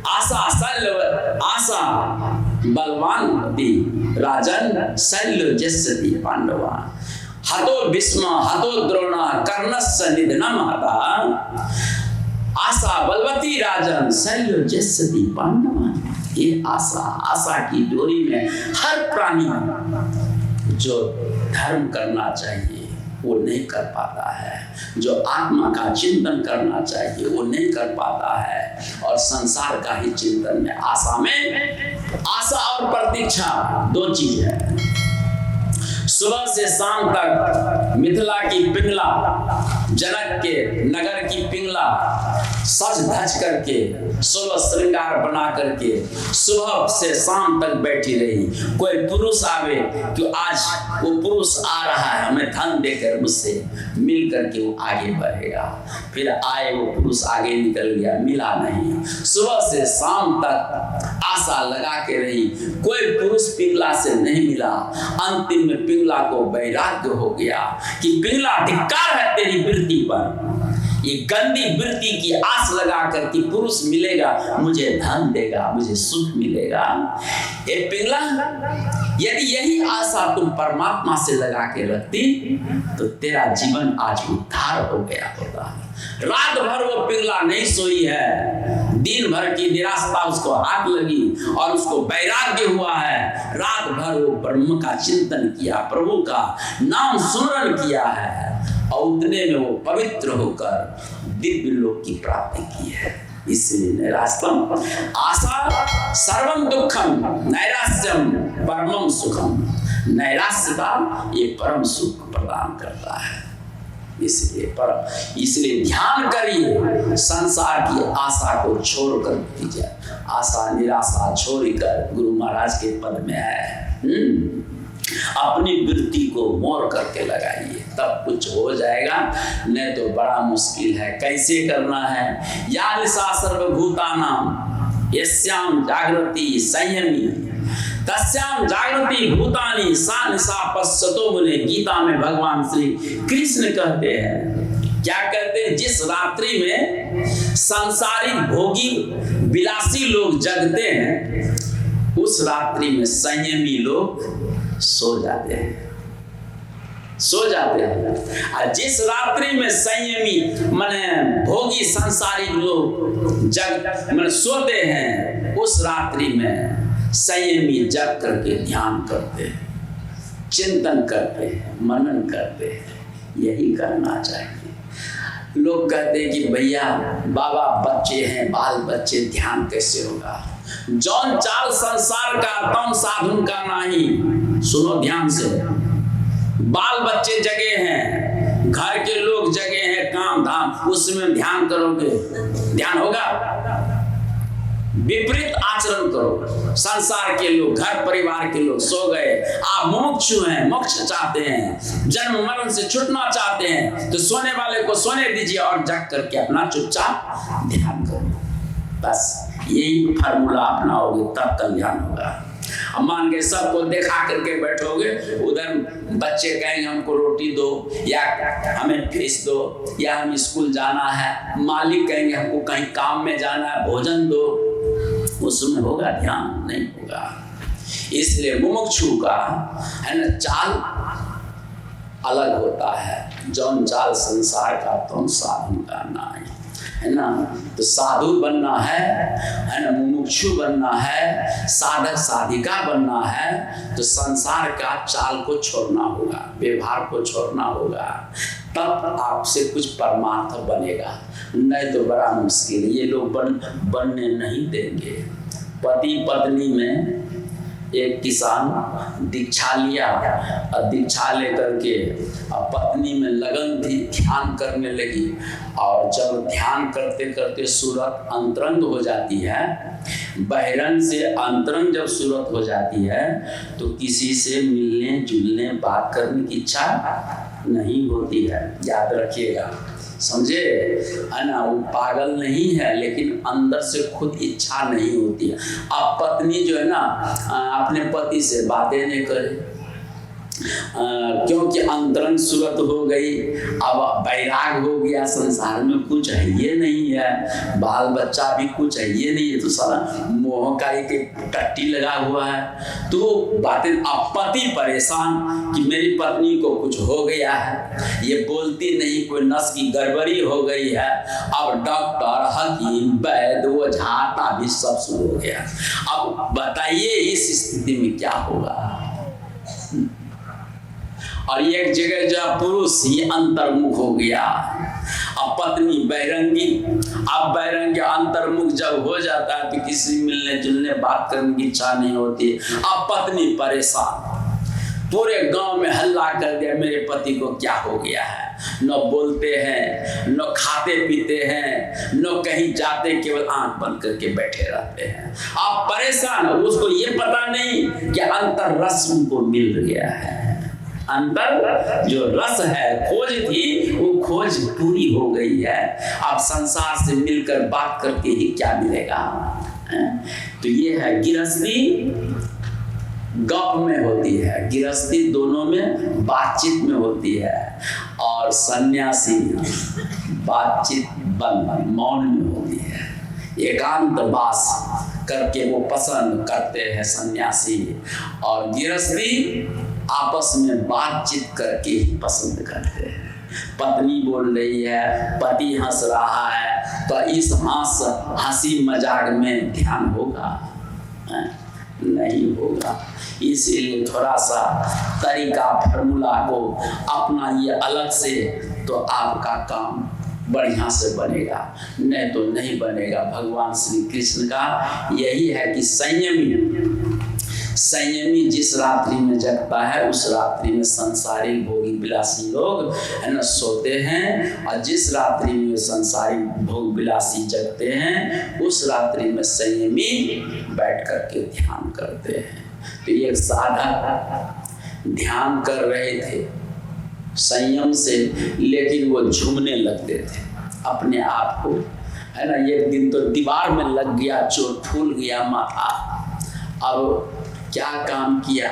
आशा बलवान राजन शल्य जस्यति पांडवान हतो भीष्म हतो द्रोण कर्णस्य निधनम हता आशा बलवती राजन शल्य जस्यति पांडवान। ये आशा की डोरी में हर प्राणी जो धर्म करना चाहिए वो नहीं कर पाता है, जो आत्मा का चिंतन करना चाहिए वो नहीं कर पाता है, और संसार का ही चिंतन में आशा और प्रतीक्षा दो चीज है। सुबह से शाम तक मिथिला की पिंगला, जनक के नगर की पिंगला सज धज करके सोलह श्रृंगार बना करके सुबह से शाम तक बैठी रही। कोई पुरुष आवे कि आज वो पुरुष आ रहा है, हमें धन देकर मुझसे मिल करके वो आगे बढ़ेगा। फिर आए वो पुरुष आगे निकल गया, मिला नहीं। सुबह से शाम तक आशा लगा के रही, कोई पुरुष पिंगला से नहीं मिला। अंतिम में पिंगला को वैराग्य हो गया कि पिंगला धिक्कार है तेरी वृत्ति पर, ये गंदी वृत्ति की आस लगा कर कि पुरुष मिलेगा मुझे धन देगा, मुझे सुख मिलेगा। ये पिंगला, यदि यही आशा तुम परमात्मा से लगा के रखती तो तेरा जीवन आज उद्धार हो गया होता। रात भर वो पिंगला नहीं सोई है, दिन भर की निराशा उसको हाथ लगी और उसको वैराग्य हुआ है। रात भर वो ब्रह्म का चिंतन किया, प्रभु का नाम सुमरण किया है, और उतने में वो पवित्र होकर दिव्य लोक की प्राप्ति की है। इसलिए नैराश्यम आशा सर्वम दुखम नैराश्यम परमम सुखम। नैराश्यता ये परम सुख प्रदान करता है। इसलिए ध्यान करिए, संसार की आशा को छोड़कर कीजिए। आशा निराशा छोड़कर गुरु महाराज के पद में है। अपनी वृत्ति को मोड़ करके लगाइए, तब कुछ हो जाएगा, नहीं तो बड़ा मुश्किल है। कैसे करना है? या निशा सर्वभूतानां यस्याम जागृति संयमी तस्याम जागृति भूतानि सा निशा पश्यतो मुने। गीता में भगवान श्री कृष्ण कहते हैं, क्या कहते हैं? जिस रात्रि में सांसारिक भोगी विलासी लोग जगते हैं, उस रात्रि में संयमी लोग सो जाते हैं। और जिस रात्रि में संयमी माने भोगी सांसारिक लोग सोते हैं, उस रात्रि में संयमी जग करके ध्यान करते हैं, चिंतन करते हैं, मनन करते हैं। यही करना चाहिए। लोग कहते हैं कि भैया बाबा बच्चे हैं, बाल बच्चे, ध्यान कैसे होगा? जौन चाल संसार का तौन साधुन का नहीं। सुनो ध्यान से, बाल बच्चे जगे हैं, घर के लोग जगे हैं, काम धाम, उसमें ध्यान करोगे, ध्यान होगा? विपरीत आचरण करो। संसार के लोग, घर परिवार के लोग सो गए, आप मुमुक्षु हैं, मोक्ष चाहते हैं, जन्म मरण से छूटना चाहते हैं, तो सोने वाले को सोने दीजिए और जग करके अपना चुपचाप ध्यान करो। बस यही फार्मूला अपनाओगे तब कल्याण होगा। अब मान के सबको देखा करके बैठोगे, उधर बच्चे कहेंगे हमको रोटी दो, या हमें फीस दो, या हम स्कूल जाना है, मालिक कहेंगे हमको कहीं काम में जाना है, भोजन दो, उसमें होगा ध्यान? नहीं होगा। इसलिए मुमुक्षु का है ना चाल अलग होता है। जौन चाल संसार का तौन साधु का नहीं, है ना? तो साधु बनना है ना, मुमुक्षु बनना है, साधक साधिका बनना है, तो संसार का चाल को छोड़ना होगा, व्यवहार को छोड़ना होगा, तब आपसे कुछ परमार्थ बनेगा। नहीं तो बड़ा मुश्किल। ये लोग बनने नहीं देंगे। पति पत्नी में एक किसान दीक्षा लिया, और दीक्षा लेकर के पत्नी में लगन थी, ध्यान करने लगी, और जब ध्यान करते करते सूरत अंतरंग हो जाती है, बहिरंग से अंतरंग जब सूरत हो जाती है, तो किसी से मिलने जुलने बात करने की इच्छा नहीं होती है। याद रखिएगा, समझे? है ना? वो पागल नहीं है, लेकिन अंदर से खुद इच्छा नहीं होती है। अब पत्नी जो है ना अपने पति से बातें नहीं करे, क्योंकि अंतरंग सूरत हो गई, अब वैराग हो गया, संसार में कुछ है ये नहीं है, बाल बच्चा भी कुछ है ये नहीं है, तो सारा मोह का एक टट्टी लगा हुआ है। तो बातें, अब पति परेशान कि मेरी पत्नी को कुछ हो गया है, ये बोलती नहीं, कोई नस की गड़बड़ी हो गई है। अब डॉक्टर, हकीम, वैद्य, ओझा भी सब शुरू हो गया। अब बताइए इस स्थिति में क्या होगा। और एक जगह जब पुरुष ही अंतर्मुख हो गया, अब पत्नी बैरंगी, अब बैरंगी अंतर्मुख जब हो जाता है तो किसी मिलने जुलने बात करने की इच्छा नहीं होती। अब पत्नी परेशान, पूरे गांव में हल्ला कर दिया मेरे पति को क्या हो गया है, न बोलते हैं, न खाते पीते हैं, न कहीं जाते, केवल आंख बंद करके बैठे रहते हैं। आप परेशान, उसको ये पता नहीं कि अंतर रस उनको मिल गया है। अंतर जो रस है, खोज थी, वो खोज पूरी हो गई है। अब संसार से मिलकर बात करके ही क्या मिलेगा। तो ये है गृहस्थी, गप में होती है, गृहस्थी दोनों में बातचीत में होती है, और सन्यासी बातचीत बंद मौन में होती है, एकांत वास करके वो पसंद करते हैं सन्यासी। और गृहस्थी आपस में बातचीत करके ही पसंद करते हैं। पत्नी बोल रही है, पति हंस रहा है, तो इस हंसी मजाक में ध्यान होगा? नहीं होगा। इसीलिए थोड़ा सा तरीका, फॉर्मूला को अपनाइए अलग से, तो आपका काम बढ़िया से बनेगा, नहीं तो नहीं बनेगा। भगवान श्री कृष्ण का यही है कि संयमी जिस रात्रि में जगता है, उस रात्रि में संसारी भोगी विलासी लोग है ना सोते हैं, और जिस रात्रि में संसारी भोग विलासी जगते हैं, उस रात्रि में संयमी बैठ करके ध्यान करते हैं। तो एक साधक ध्यान कर रहे थे संयम से, लेकिन वो झूमने लगते थे अपने आप को, है ना। एक दिन तो दीवार में लग गया, चोट फूल गया माथा। अब क्या काम किया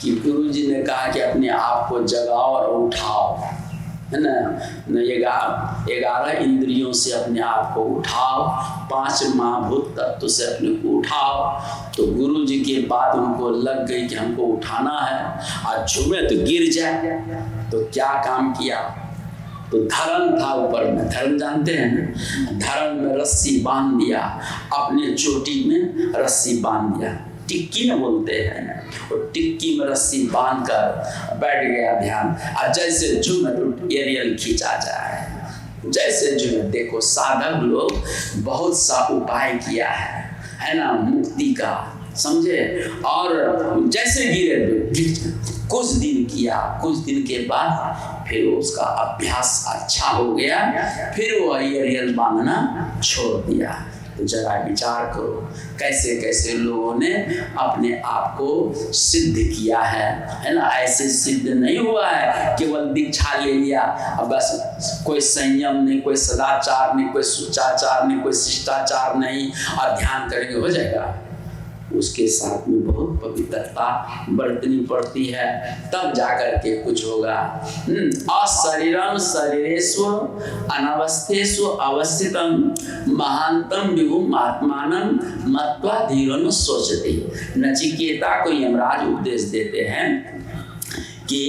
कि गुरुजी ने कहा कि अपने आप को जगाओ और उठाओ, है ना। 11 इंद्रियों से अपने आप को उठाओ, 5 महाभूत तत्व से अपने को उठाओ। तो गुरुजी के बाद उनको लग गई कि हमको उठाना है, और झूमे तो गिर जाए। तो क्या काम किया, तो धर्म था ऊपर में, धर्म जानते हैं ना, धर्म में रस्सी बांध दिया, अपने चोटी में रस्सी बांध दिया, टिक्की में बोलते हैं, और टिक्की में रस्सी बांध कर बैठ गया ध्यान। और जैसे झूमे तो एरियल खींचा जाए, जैसे झूमे। देखो साधक लोग बहुत सा उपाय किया है ना, मुक्ति का, समझे। और जैसे गिरे कुछ दिन किया, कुछ दिन के बाद फिर उसका अभ्यास अच्छा हो गया, फिर वो एरियल बांधना छोड़ दिया। तो जरा विचार करो कैसे कैसे लोगों ने अपने आप को सिद्ध किया है ना। ऐसे सिद्ध नहीं हुआ है केवल दीक्षा ले लिया, अब बस कोई संयम नहीं, कोई सदाचार नहीं, कोई सुचाचार नहीं, कोई शिष्टाचार नहीं, और ध्यान करेंगे हो जाएगा। उसके साथ में बहुत पवित्रता बरतनी पड़ती है, तब जाकर के कुछ होगा। अशरीरम शरीरेषु अनवस्थेषु अवस्थितम महांतम विभुम आत्मानं मत्वा धीरन सोचते। नचिकेता को यमराज उपदेश देते हैं कि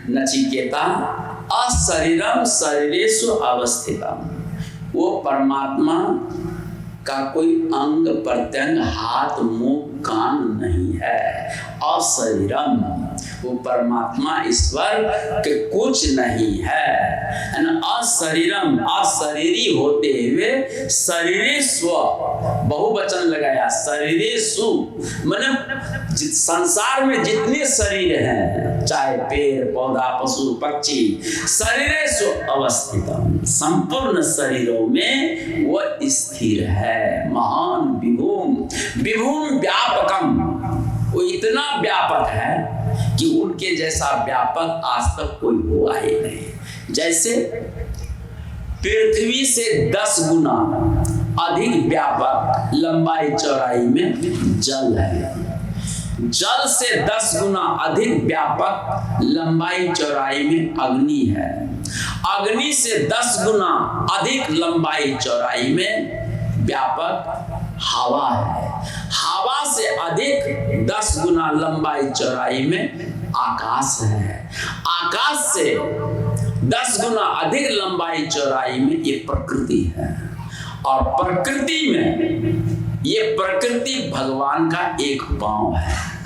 नचिकेता अशरीरम शरीरेषु अवस्थितम, वो परमात्मा का कोई अंग प्रत्यंग, हाथ मुंह कान नहीं है। अशरीरम, वो परमात्मा ईश्वर के कुछ नहीं है ना। अशरीरम, अशरीरी होते हुए शरीरेषु, बहुवचन लगाया, शरीरेषु मतलब संसार में जितने शरीर हैं, चाहे पेड़ पौधा पशु पक्षी, शरीरेषु अवस्थितम, संपूर्ण शरीरों में वो स्थिर है। महान विभुम, विभुम व्यापकम, वो इतना व्यापक है कि उनके जैसा व्यापक आज तक कोई हुआ ही नहीं। जैसे पृथ्वी से 10 गुना अधिक व्यापक लंबाई चौड़ाई में जल है, जल से 10 गुना अधिक व्यापक लंबाई चौड़ाई में अग्नि है। अग्नि से 10 गुना अधिक लंबाई चौड़ाई में व्यापक हवा है। हवा से अधिक 10 गुना लंबाई चौड़ाई में आकाश है। आकाश से 10 गुना अधिक लंबाई चौड़ाई में ये प्रकृति है। और प्रकृति में ये प्रकृति भगवान का एक पांव है।